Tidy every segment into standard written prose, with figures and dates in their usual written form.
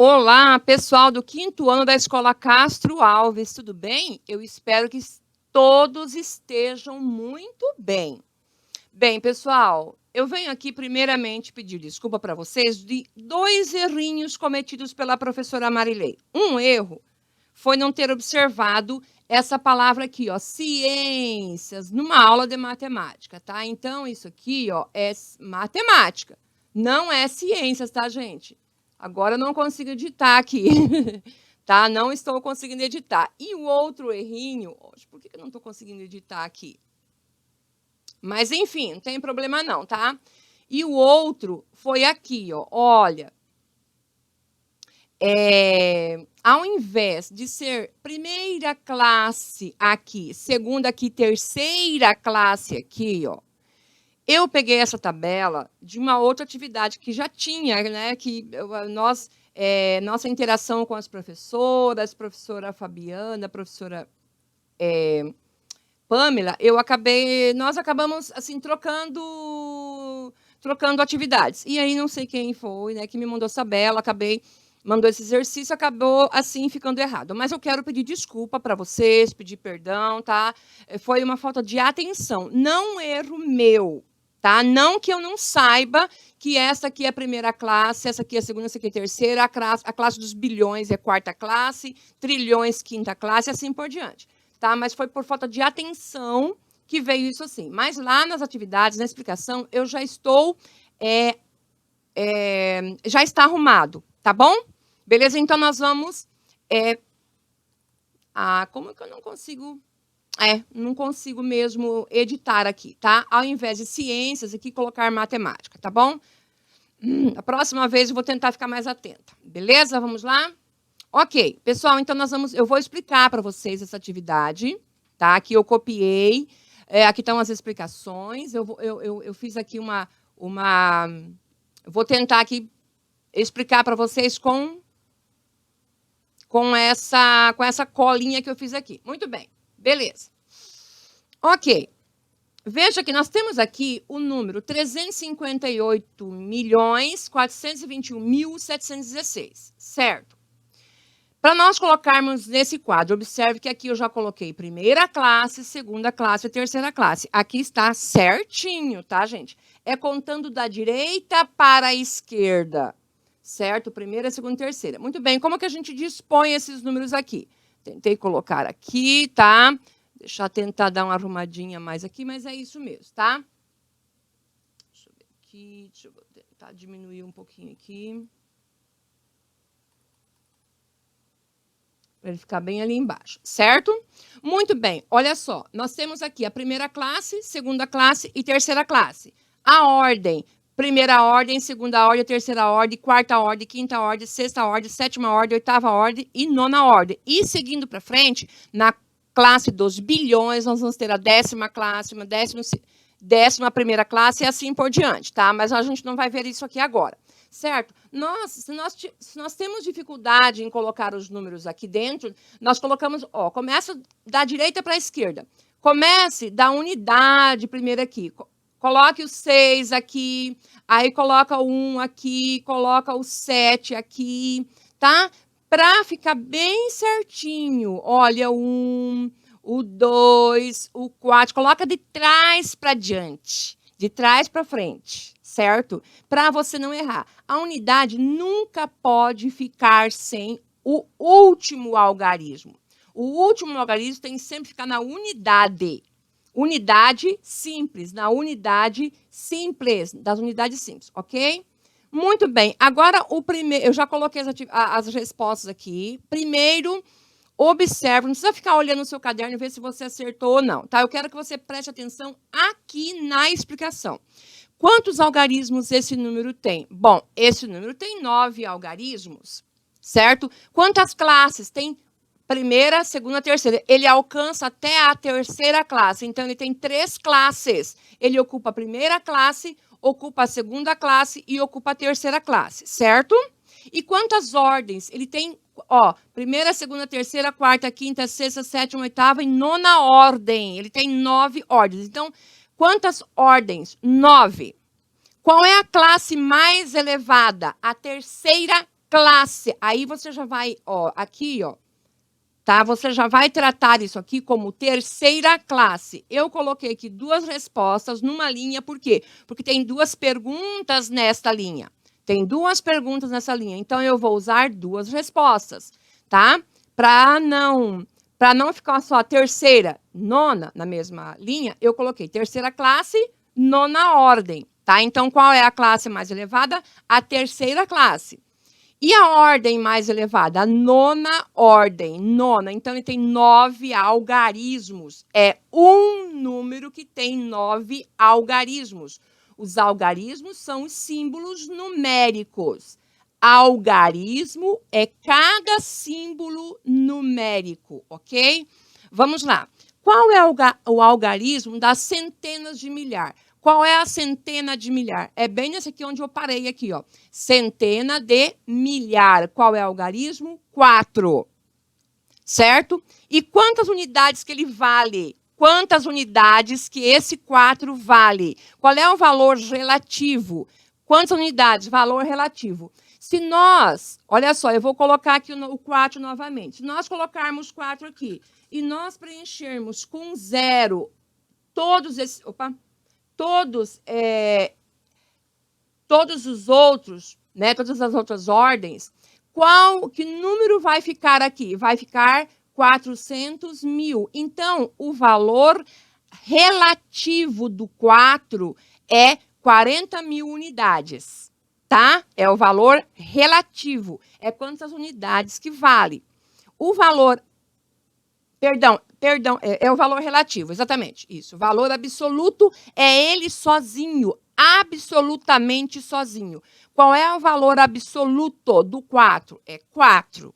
Olá, pessoal do 5º ano da Escola Castro Alves, tudo bem? Eu espero que todos estejam muito bem. Bem, pessoal, eu venho aqui primeiramente pedir desculpa para vocês de 2 errinhos cometidos pela professora Marilei. Um erro foi não ter observado essa palavra aqui, ó, ciências, numa aula de matemática, tá? Então, isso aqui, ó, é matemática, não é ciências, tá, gente? Agora eu não consigo editar aqui, tá? Não estou conseguindo editar. E o outro errinho, por que eu não estou conseguindo editar aqui? Mas, enfim, não tem problema não, tá? E o outro foi aqui, ó, olha, ao invés de ser primeira classe aqui, segunda aqui, terceira classe aqui, ó, eu peguei essa tabela de uma outra atividade que já tinha, né, nossa interação com as professoras, professora Fabiana, professora Pamela, nós acabamos assim trocando atividades. E aí não sei quem foi, né, que me mandou essa tabela, mandou esse exercício, acabou assim ficando errado. Mas eu quero pedir desculpa para vocês, pedir perdão, tá? Foi uma falta de atenção, não erro meu. Tá? Não que eu não saiba que essa aqui é a primeira classe, essa aqui é a segunda, essa aqui é a terceira, a classe dos bilhões é a quarta classe, trilhões, quinta classe, e assim por diante. Tá? Mas foi por falta de atenção que veio isso assim. Mas lá nas atividades, na explicação, eu já estou... já está arrumado, tá bom? Beleza? Então, nós vamos... como é que eu não consigo... não consigo mesmo editar aqui, tá? Ao invés de ciências, aqui colocar matemática, tá bom? A próxima vez eu vou tentar ficar mais atenta, beleza? Vamos lá? Ok, pessoal, então eu vou explicar para vocês essa atividade, tá? Aqui eu copiei, aqui estão as explicações, eu fiz aqui vou tentar aqui explicar para vocês com essa colinha que eu fiz aqui. Muito bem. Beleza. Ok. Veja que nós temos aqui o número 358.421.716, certo? Para nós colocarmos nesse quadro, observe que aqui eu já coloquei primeira classe, segunda classe e terceira classe. Aqui está certinho, tá, gente? É contando da direita para a esquerda, certo? Primeira, segunda e terceira. Muito bem, como que a gente dispõe esses números aqui? Tentei colocar aqui, tá? Deixa eu tentar dar uma arrumadinha mais aqui, mas é isso mesmo, tá? Deixa eu ver aqui, deixa eu tentar diminuir um pouquinho aqui. Para ele ficar bem ali embaixo, certo? Muito bem, olha só, nós temos aqui a primeira classe, segunda classe e terceira classe. A ordem, primeira ordem, segunda ordem, terceira ordem, quarta ordem, quinta ordem, sexta ordem, sétima ordem, oitava ordem e nona ordem. E seguindo para frente, na classe dos bilhões, nós vamos ter a 10ª classe, uma 11ª classe e assim por diante, tá? Mas a gente não vai ver isso aqui agora. Certo? Se nós temos dificuldade em colocar os números aqui dentro, nós colocamos, ó, começa da direita para a esquerda. Comece da unidade primeiro aqui. Coloque o 6 aqui, aí coloca o 1 aqui, coloca o 7 aqui, tá? Para ficar bem certinho. Olha, o 1, o 2, o 4, coloca de trás para diante, de trás para frente. Certo? Para você não errar. A unidade nunca pode ficar sem o último algarismo. O último algarismo tem que sempre ficar na unidade. Unidade simples, na unidade simples, das unidades simples, ok? Muito bem. Agora, eu já coloquei as respostas aqui. Primeiro, observe, não precisa ficar olhando no seu caderno e ver se você acertou ou não, tá? Eu quero que você preste atenção aqui na explicação. Quantos algarismos esse número tem? Bom, esse número tem 9 algarismos, certo? Quantas classes? Tem primeira, segunda, terceira. Ele alcança até a terceira classe, então ele tem 3 classes. Ele ocupa a primeira classe, ocupa a segunda classe e ocupa a terceira classe, certo? E quantas ordens? Ele tem, ó, primeira, segunda, terceira, quarta, quinta, sexta, sétima, oitava e nona ordem. Ele tem 9 ordens. Então, quantas ordens? 9. Qual é a classe mais elevada? A terceira classe. Aí você já vai, ó, aqui, ó, tá? Você já vai tratar isso aqui como terceira classe. Eu coloquei aqui 2 respostas numa linha, por quê? Porque tem 2 perguntas nesta linha. Tem 2 perguntas nessa linha, então eu vou usar 2 respostas, tá? Para não ficar só terceira, nona na mesma linha, eu coloquei terceira classe, nona ordem, tá? Então, qual é a classe mais elevada? A terceira classe. E a ordem mais elevada? A nona ordem. Nona. Então, ele tem 9 algarismos. É um número que tem 9 algarismos. Os algarismos são os símbolos numéricos. Algarismo é cada símbolo numérico, ok? Vamos lá. Qual é o algarismo das centenas de milhar? Qual é a centena de milhar? É bem nesse aqui onde eu parei aqui, ó. Centena de milhar. Qual é o algarismo? 4. Certo? E quantas unidades que ele vale? Quantas unidades que esse 4 vale? Qual é o valor relativo? Quantas unidades? Valor relativo. Se nós, olha só, eu vou colocar aqui o 4 novamente. Se nós colocarmos 4 aqui e nós preenchermos com 0 todos esses... Opa! Todos os outros, né, todas as outras ordens, que número vai ficar aqui? Vai ficar 400 mil. Então, o valor relativo do 4 é 40 mil unidades, tá? É o valor relativo. É quantas unidades que vale. O valor... Perdão, é o valor relativo, exatamente, isso. O valor absoluto é ele sozinho, absolutamente sozinho. Qual é o valor absoluto do 4? É 4.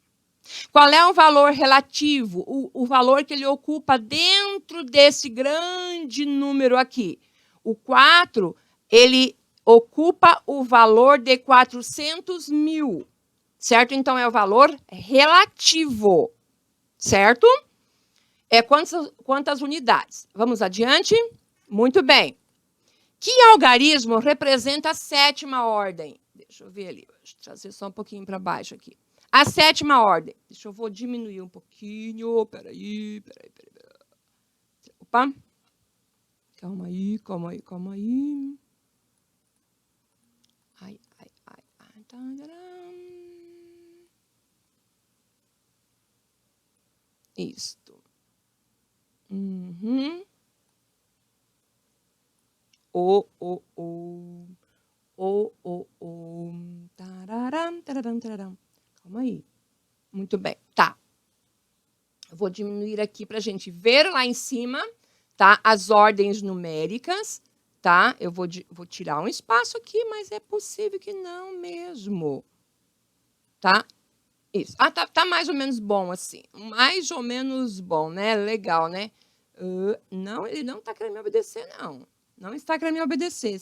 Qual é o valor relativo? O valor que ele ocupa dentro desse grande número aqui. O 4, ele ocupa o valor de 400 mil, certo? Então, é o valor relativo, certo? É quantas unidades? Vamos adiante? Muito bem. Que algarismo representa a 7ª ordem? Deixa eu ver ali. Deixa eu trazer só um pouquinho para baixo aqui. A 7ª ordem. Deixa eu diminuir um pouquinho. Peraí. Opa. Calma aí. Ai. Isto. Tararam. Calma aí. Muito bem. Tá. Eu vou diminuir aqui para a gente ver lá em cima, tá? As ordens numéricas, tá? Eu vou tirar um espaço aqui, mas é possível que não mesmo. Tá? Isso. Ah, tá mais ou menos bom assim. Mais ou menos bom, né? Legal, né? Não, ele não está querendo me obedecer, não. Não está querendo me obedecer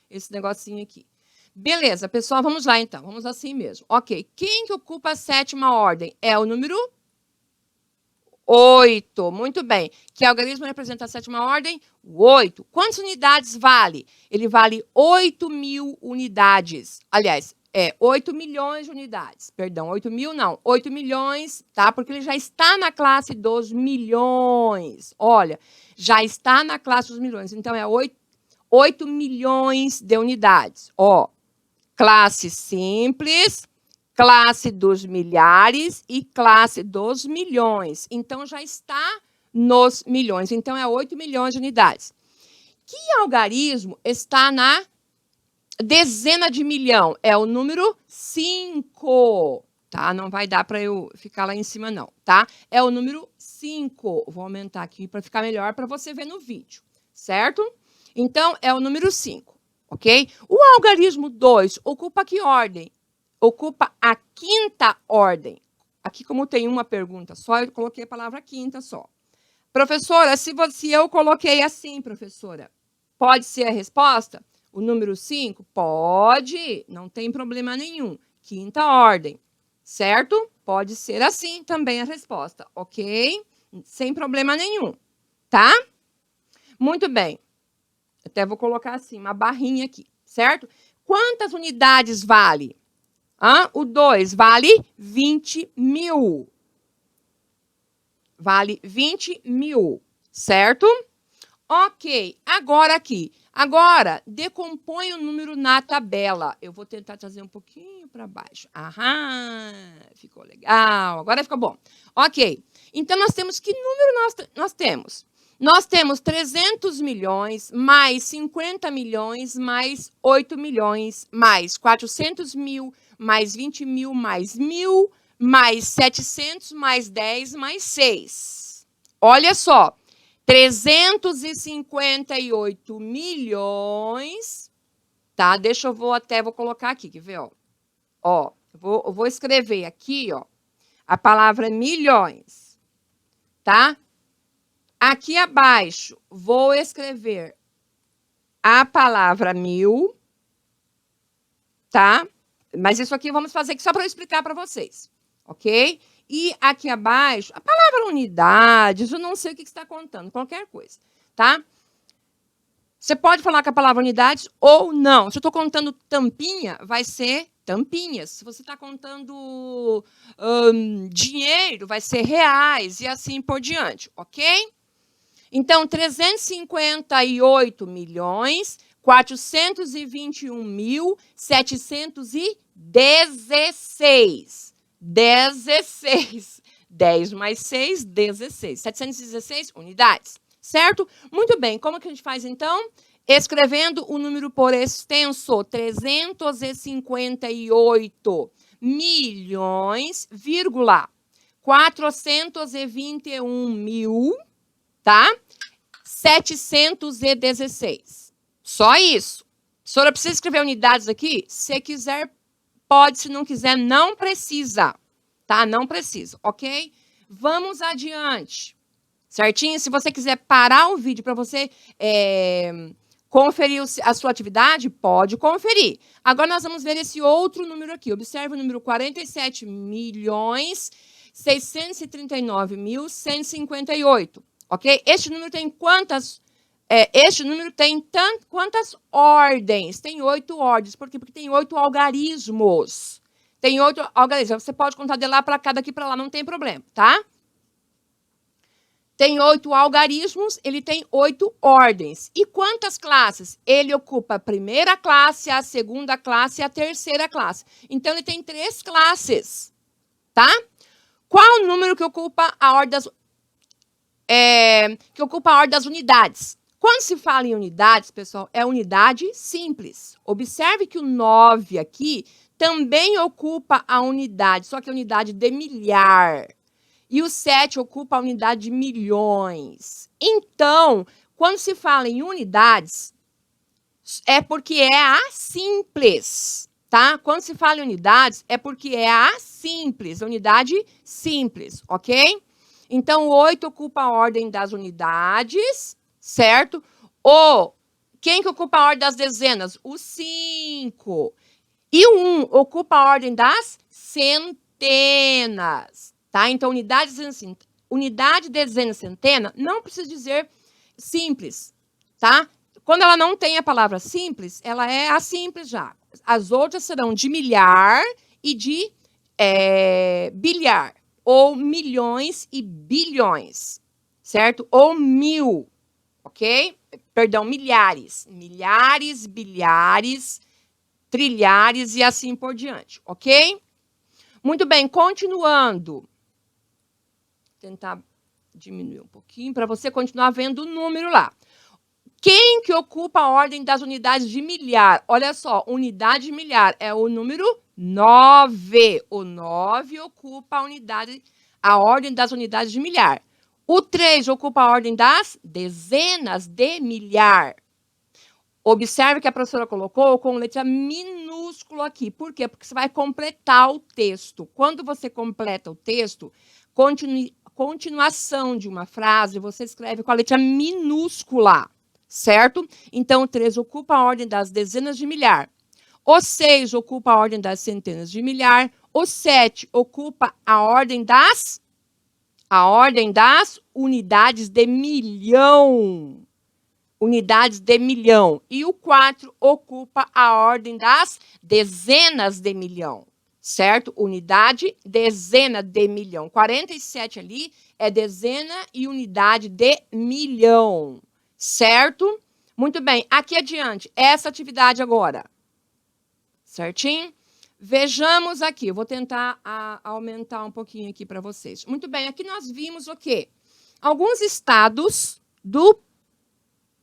esse negocinho aqui. Beleza, pessoal, vamos lá então. Vamos assim mesmo. Ok, quem que ocupa a 7ª ordem? É o número 8. Muito bem. Que algarismo representa a 7ª ordem? O 8. Quantas unidades vale? Ele vale 8 mil unidades. Aliás, 8 milhões de unidades. Perdão, 8 mil não. 8 milhões, tá? Porque ele já está na classe dos milhões. Olha, já está na classe dos milhões. Então, é 8 milhões de unidades. Ó, classe simples, classe dos milhares e classe dos milhões. Então, já está nos milhões. Então, é 8 milhões de unidades. Que algarismo está na dezena de milhão? É o número 5, tá? Não vai dar para eu ficar lá em cima, não, tá? É o número 5. Vou aumentar aqui para ficar melhor para você ver no vídeo, certo? Então, é o número 5, ok? O algarismo 2 ocupa que ordem? Ocupa a 5ª ordem. Aqui, como tem uma pergunta só, eu coloquei a palavra 5ª só. Professora, se eu coloquei assim, professora, pode ser a resposta? O número 5? Pode, não tem problema nenhum. 5ª ordem, certo? Pode ser assim também a resposta, ok? Sem problema nenhum, tá? Muito bem. Até vou colocar assim, uma barrinha aqui, certo? Quantas unidades vale? O 2 vale 20 mil. Vale 20 mil, certo? Ok, agora aqui. Agora, decompõe o número na tabela. Eu vou tentar trazer um pouquinho para baixo. Aham, ficou legal. Agora ficou bom. Ok, então nós temos que número nós temos? Nós temos 300 milhões, mais 50 milhões, mais 8 milhões, mais 400 mil, mais 20 mil, mais 1.000, mais 700, mais 10, mais 6. Olha só. 358 milhões, tá? Deixa eu vou colocar aqui, quer ver, ó? Eu vou escrever aqui, ó, a palavra milhões, tá? Aqui abaixo, vou escrever a palavra mil, tá? Mas isso aqui vamos fazer aqui só para eu explicar para vocês, ok? E aqui abaixo, a palavra unidades, eu não sei o que está contando, qualquer coisa, tá? Você pode falar com a palavra unidades ou não. Se eu estou contando tampinha, vai ser tampinhas. Se você está contando dinheiro, vai ser reais e assim por diante, ok? Então, 358 milhões, 421.716. 16. 10 mais 6, 16. 716 unidades, certo? Muito bem, como que a gente faz, então? Escrevendo o número por extenso, 358 milhões, vírgula, 421 mil, tá? 716. Só isso. A senhora precisa escrever unidades aqui? Se quiser, pode. Se não quiser, não precisa. Tá? Não precisa, ok? Vamos adiante. Certinho? Se você quiser parar o vídeo para você conferir a sua atividade, pode conferir. Agora nós vamos ver esse outro número aqui. Observe o número 47.639.158. Ok? Este número tem quantas... este número tem quantas ordens? Tem 8 ordens. Por quê? Porque tem 8 algarismos. Tem 8 algarismos. Você pode contar de lá para cá, daqui para lá, não tem problema, tá? Tem 8 algarismos, ele tem 8 ordens. E quantas classes? Ele ocupa a primeira classe, a segunda classe e a terceira classe. Então, ele tem 3 classes, tá? Qual o número que ocupa a ordem das unidades? Quando se fala em unidades, pessoal, é unidade simples. Observe que o 9 aqui também ocupa a unidade, só que a unidade de milhar. E o 7 ocupa a unidade de milhões. Então, quando se fala em unidades, é porque é a simples, tá? Quando se fala em unidades, é porque é a simples, a unidade simples, ok? Então, o 8 ocupa a ordem das unidades, certo? Quem que ocupa a ordem das dezenas? O 5. E o 1 ocupa a ordem das centenas, tá? Então, unidade, dezena, centena, não precisa dizer simples, tá? Quando ela não tem a palavra simples, ela é a simples já. As outras serão de milhar e de bilhar, ou milhões e bilhões, certo? Ou mil, ok? Perdão, milhares. Milhares, bilhares, trilhares e assim por diante, ok? Muito bem, continuando. Vou tentar diminuir um pouquinho para você continuar vendo o número lá. Quem que ocupa a ordem das unidades de milhar? Olha só, unidade de milhar é o número 9. O 9 ocupa a ordem das unidades de milhar. O 3 ocupa a ordem das dezenas de milhar. Observe que a professora colocou com letra minúscula aqui. Por quê? Porque você vai completar o texto. Quando você completa o texto, continuação de uma frase, você escreve com a letra minúscula, certo? Então, o 3 ocupa a ordem das dezenas de milhar. O 6 ocupa a ordem das centenas de milhar. O 7 ocupa a ordem das unidades de milhão. Unidades de milhão. E o 4 ocupa a ordem das dezenas de milhão. certo? Unidade, dezena de milhão. 47 ali é dezena e unidade de milhão, certo? Muito bem, aqui adiante, essa atividade agora. Certinho? Vejamos aqui, eu vou tentar aumentar um pouquinho aqui para vocês. Muito bem, aqui nós vimos o quê? Alguns estados do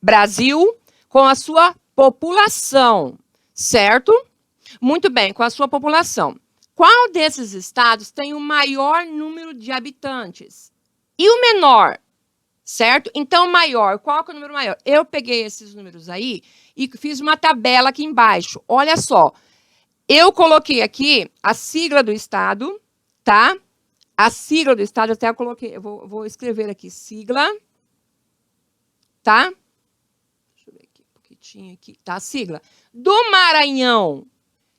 Brasil com a sua população, certo? Muito bem, com a sua população. Qual desses estados tem o maior número de habitantes? E o menor, certo? Então, maior, qual que é o número maior? Eu peguei esses números aí e fiz uma tabela aqui embaixo. Olha só, eu coloquei aqui a sigla do estado, tá? A sigla do estado, até eu coloquei, eu vou escrever aqui, sigla, tá? Deixa eu ver aqui, um pouquinho aqui, tá? A sigla. Do Maranhão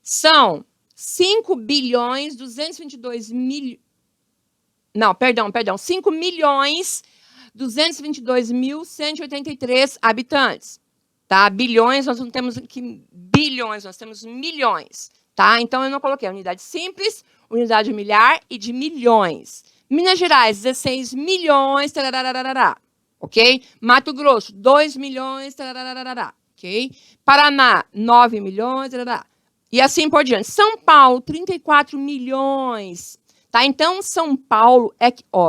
são 5 bilhões 222 mil... Não, perdão, 5 milhões 222.183 habitantes, tá? Bilhões, nós não temos aqui bilhões, nós temos milhões, tá? Então, eu não coloquei a unidade simples, unidade milhar e de milhões. Minas Gerais, 16 milhões, tararararará, ok? Mato Grosso, 2 milhões, tararararará, ok? Paraná, 9 milhões, tararará. E assim por diante. São Paulo, 34 milhões. Tá? Então, São Paulo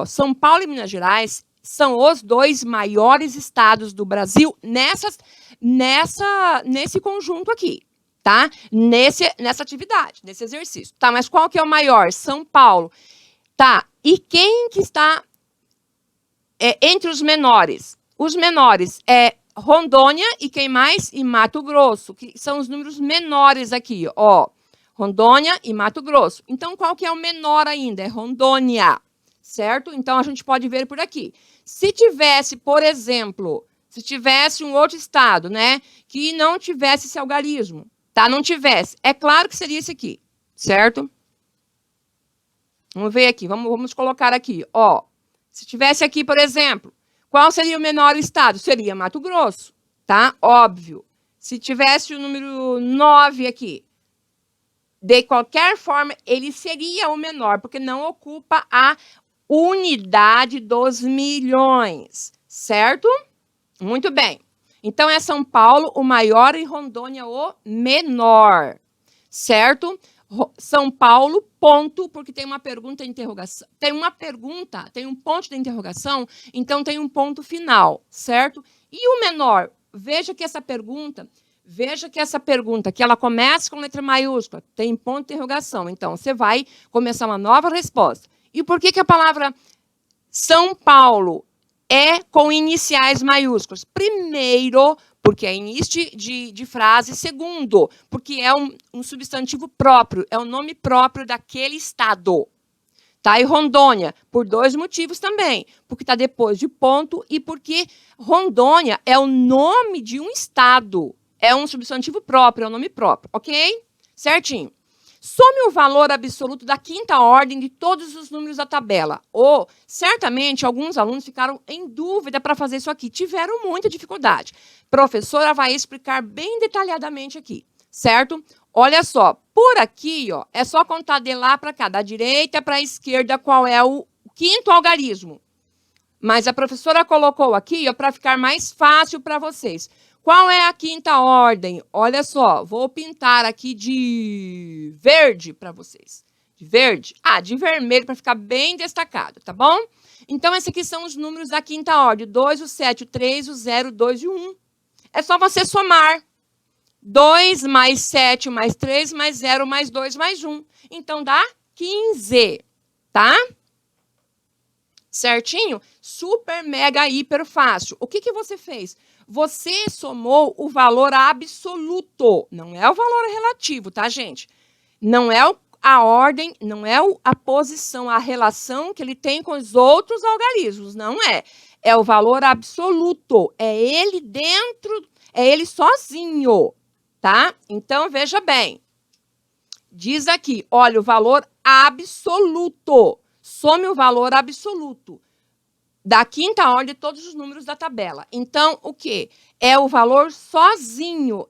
São Paulo e Minas Gerais são os dois maiores estados do Brasil nesse conjunto aqui, tá? Nessa atividade, nesse exercício. Tá, mas qual que é o maior? São Paulo. Tá, e quem que está entre os menores? Os menores é Rondônia e quem mais? E Mato Grosso, que são os números menores aqui, ó. Rondônia e Mato Grosso. Então, qual que é o menor ainda? É Rondônia, certo? Então, a gente pode ver por aqui. Se tivesse, por exemplo, se tivesse um outro estado, né, que não tivesse esse algarismo, tá? Não tivesse. É claro que seria esse aqui, certo? Vamos ver aqui, vamos colocar aqui, ó. Se tivesse aqui, por exemplo, qual seria o menor estado? Seria Mato Grosso, tá? Óbvio. Se tivesse o número 9 aqui, de qualquer forma, ele seria o menor, porque não ocupa a unidade dos milhões, certo? Muito bem. Então, é São Paulo o maior e Rondônia o menor, certo? São Paulo, ponto, porque tem uma pergunta de interrogação. Tem um ponto de interrogação, então tem um ponto final, certo? E o menor? Veja que essa pergunta, que ela começa com letra maiúscula, tem ponto de interrogação. Então, você vai começar uma nova resposta. E por que a palavra São Paulo é com iniciais maiúsculas? Primeiro, porque é início de frase. Segundo, porque é um substantivo próprio, é o nome próprio daquele estado. Tá? E Rondônia, por dois motivos também. Porque está depois de ponto e porque Rondônia é o nome de um estado. É um substantivo próprio, é um nome próprio, ok? Certinho. Some o valor absoluto da quinta ordem de todos os números da tabela. Ou, certamente, alguns alunos ficaram em dúvida para fazer isso aqui. Tiveram muita dificuldade. Professora vai explicar bem detalhadamente aqui, certo? Olha só, por aqui, ó, é só contar de lá para cá, da direita para a esquerda, qual é o quinto algarismo. Mas a professora colocou aqui para ficar mais fácil para vocês. Qual é a quinta ordem? Olha só, vou pintar aqui de verde para vocês. De verde? De vermelho para ficar bem destacado, tá bom? Então, esses aqui são os números da quinta ordem. 2, o 7, o 3, o 0, o 2 e o 1. É só você somar. 2 mais 7 mais 3 mais 0 mais 2 mais 1. Então, dá 15, tá? Certinho? Super, mega, hiper fácil. O que você fez? Você somou o valor absoluto. Não é o valor relativo, tá, gente? Não é a ordem, não é a posição, a relação que ele tem com os outros algarismos. Não é. É o valor absoluto. É ele dentro, é ele sozinho, tá? Então, veja bem. Diz aqui, olha, o valor absoluto. Some o valor absoluto da quinta ordem de todos os números da tabela. Então, o quê? É o valor sozinho.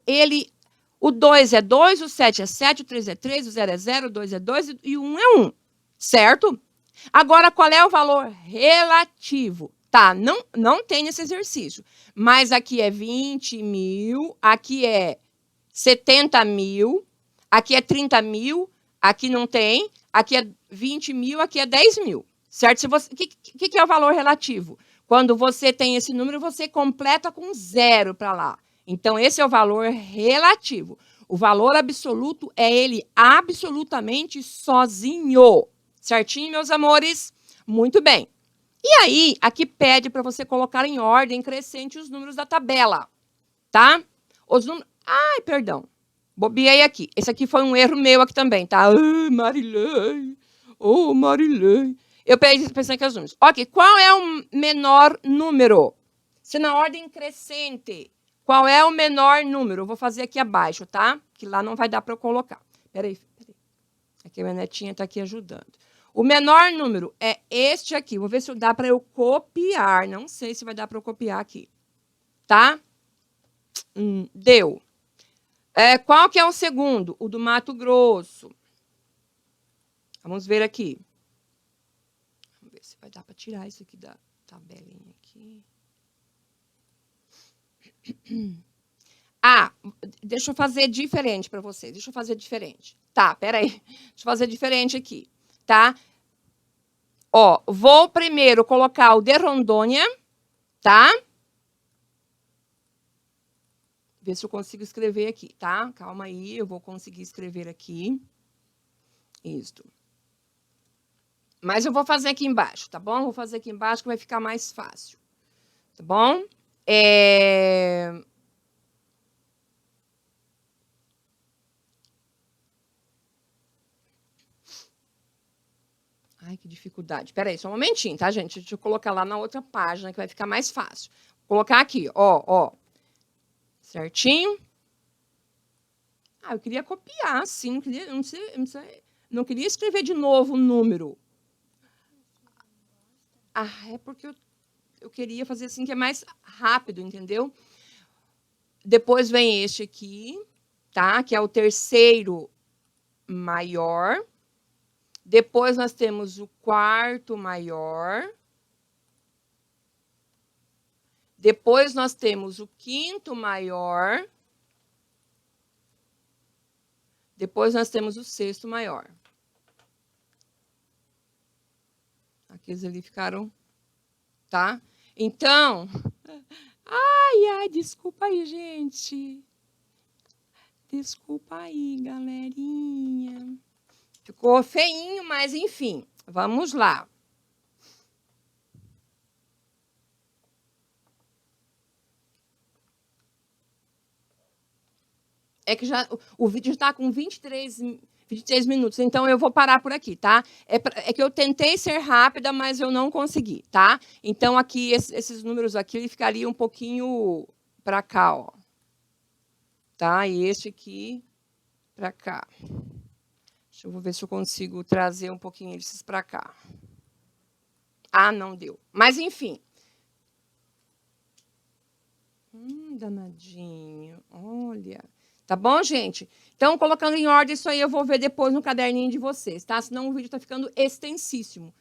O 2 é 2, o 7 é 7, o 3 é 3, o 0 é 0, o 2 é 2 e o 1 é 1, certo? Agora, qual é o valor relativo? Tá, não tem nesse exercício, mas aqui é 20 mil, aqui é 70 mil, aqui é 30 mil, aqui não tem, aqui é 20 mil, aqui é 10 mil, certo? O que é o valor relativo? Quando você tem esse número, você completa com zero para lá. Então, esse é o valor relativo. O valor absoluto é ele absolutamente sozinho. Certinho, meus amores? Muito bem. E aí, aqui pede para você colocar em ordem crescente os números da tabela, tá? Os números... Ai, perdão. Bobiei aqui. Esse aqui foi um erro meu aqui também, tá? Ai, Marilei. Oh, Marilei. Eu pensei aqui os números. Ok, qual é o menor número? Se na ordem crescente, qual é o menor número? Eu vou fazer aqui abaixo, tá? Que lá não vai dar para eu colocar. Peraí. Aqui a minha netinha está aqui ajudando. O menor número é este aqui. Vou ver se dá para eu copiar. Não sei se vai dar para eu copiar aqui. Tá? Deu. Qual que é o segundo? O do Mato Grosso. Vamos ver aqui. Vamos ver se vai dar para tirar isso aqui da tabelinha aqui. Ah, deixa eu fazer diferente para vocês. Deixa eu fazer diferente. Tá, peraí. Deixa eu fazer diferente aqui, tá? Ó, vou primeiro colocar o de Rondônia, tá? Ver se eu consigo escrever aqui, tá? Calma aí, eu vou conseguir escrever aqui. Isso. Mas eu vou fazer aqui embaixo, tá bom? Vou fazer aqui embaixo que vai ficar mais fácil. Tá bom? Ai, que dificuldade. Espera aí, só um momentinho, tá, gente? Deixa eu colocar lá na outra página que vai ficar mais fácil. Vou colocar aqui, ó. Certinho? Ah, eu queria copiar, sim. Não queria escrever de novo o número. Ah, é porque eu queria fazer assim, que é mais rápido, entendeu? Depois vem este aqui, tá? Que é o terceiro maior. Depois nós temos o quarto maior. Depois nós temos o quinto maior. Depois nós temos o sexto maior. Aqueles ali ficaram, tá? Então, ai, desculpa aí, gente. Desculpa aí, galerinha. Ficou feinho, mas enfim, vamos lá. É que já o vídeo está com 23 minutos, então eu vou parar por aqui, tá? É que eu tentei ser rápida, mas eu não consegui, tá? Então, aqui, esses números aqui, ele ficaria um pouquinho para cá, ó. Tá? E este aqui para cá. Deixa eu ver se eu consigo trazer um pouquinho esses para cá. Ah, não deu. Mas, enfim. Danadinho. Olha. Tá bom, gente? Então, colocando em ordem isso aí, eu vou ver depois no caderninho de vocês, tá? Senão o vídeo tá ficando extensíssimo.